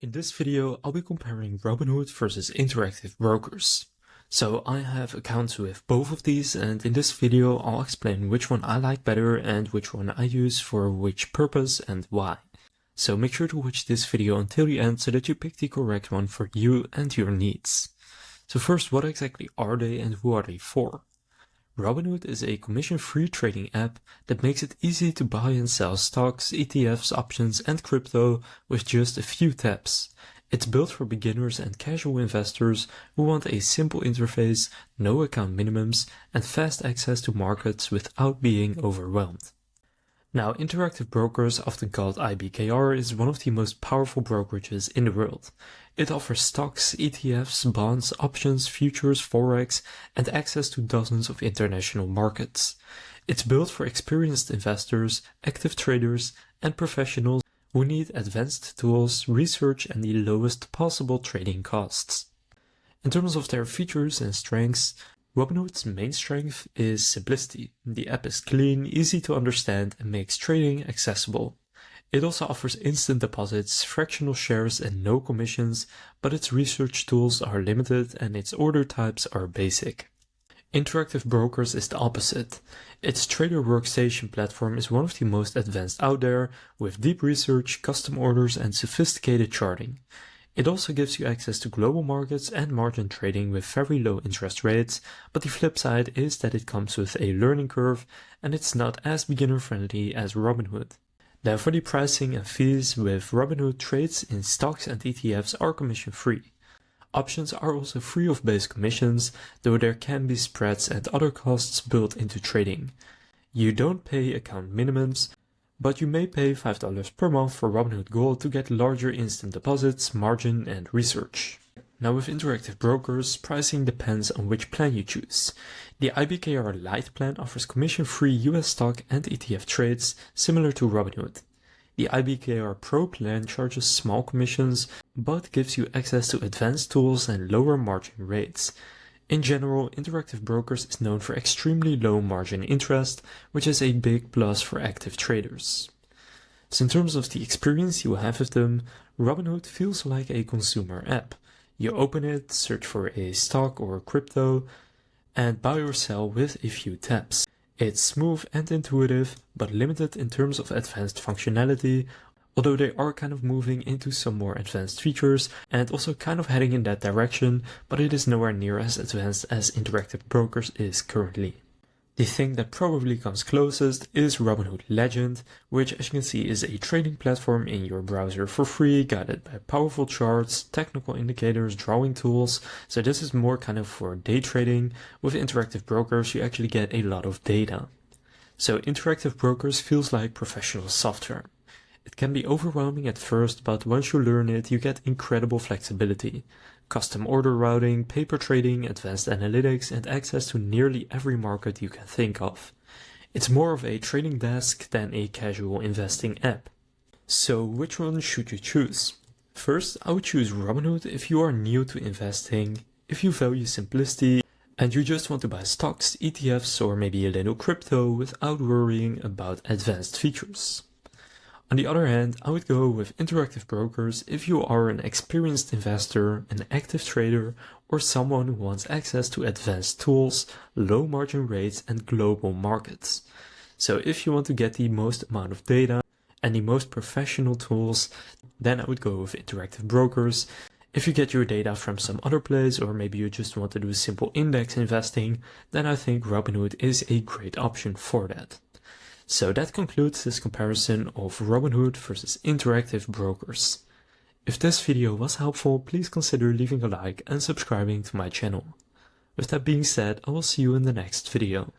In this video, I'll be comparing Robinhood versus Interactive Brokers. So I have accounts with both of these, and in this video I'll explain which one I like better and which one I use for which purpose and why. So make sure to watch this video until the end so that you pick the correct one for you and your needs. So first, what exactly are they and who are they for? Robinhood is a commission-free trading app that makes it easy to buy and sell stocks, ETFs, options, and crypto with just a few taps. It's built for beginners and casual investors who want a simple interface, no account minimums, and fast access to markets without being overwhelmed. Now, Interactive Brokers, often called IBKR, is one of the most powerful brokerages in the world. It offers stocks, ETFs, bonds, options, futures, forex, and access to dozens of international markets. It's built for experienced investors, active traders, and professionals who need advanced tools, research, and the lowest possible trading costs. In terms of their features and strengths, Robinhood's main strength is simplicity. The app is clean, easy to understand, and makes trading accessible. It also offers instant deposits, fractional shares, and no commissions, but its research tools are limited and its order types are basic. Interactive Brokers is the opposite. Its trader workstation platform is one of the most advanced out there, with deep research, custom orders, and sophisticated charting. It also gives you access to global markets and margin trading with very low interest rates, but the flip side is that it comes with a learning curve and it's not as beginner friendly as Robinhood. Now, for the pricing and fees, with Robinhood, trades in stocks and ETFs are commission free. Options are also free of base commissions, though there can be spreads and other costs built into trading. You don't pay account minimums, but you may pay $5 per month for Robinhood Gold to get larger instant deposits, margin, and research. Now, with Interactive Brokers, pricing depends on which plan you choose. The IBKR Lite plan offers commission-free US stock and ETF trades similar to Robinhood. The IBKR Pro plan charges small commissions, but gives you access to advanced tools and lower margin rates. In general, Interactive Brokers is known for extremely low margin interest, which is a big plus for active traders. So in terms of the experience you have with them, Robinhood feels like a consumer app. You open it, search for a stock or crypto, and buy or sell with a few taps. It's smooth and intuitive, but limited in terms of advanced functionality, although they are kind of moving into some more advanced features and also kind of heading in that direction, but it is nowhere near as advanced as Interactive Brokers is currently. The thing that probably comes closest is Robinhood Legend, which, as you can see, is a trading platform in your browser for free, guided by powerful charts, technical indicators, drawing tools. So this is more kind of for day trading. With Interactive Brokers, you actually get a lot of data. So Interactive Brokers feels like professional software. It can be overwhelming at first, but once you learn it, you get incredible flexibility. Custom order routing, paper trading, advanced analytics, and access to nearly every market you can think of. It's more of a trading desk than a casual investing app. So which one should you choose? First, I would choose Robinhood if you are new to investing, if you value simplicity, and you just want to buy stocks, ETFs, or maybe a little crypto without worrying about advanced features. On the other hand, I would go with Interactive Brokers if you are an experienced investor, an active trader, or someone who wants access to advanced tools, low margin rates, and global markets. So if you want to get the most amount of data and the most professional tools, then I would go with Interactive Brokers. If you get your data from some other place, or maybe you just want to do simple index investing, then I think Robinhood is a great option for that. So that concludes this comparison of Robinhood versus Interactive Brokers. If this video was helpful, please consider leaving a like and subscribing to my channel. With that being said, I will see you in the next video.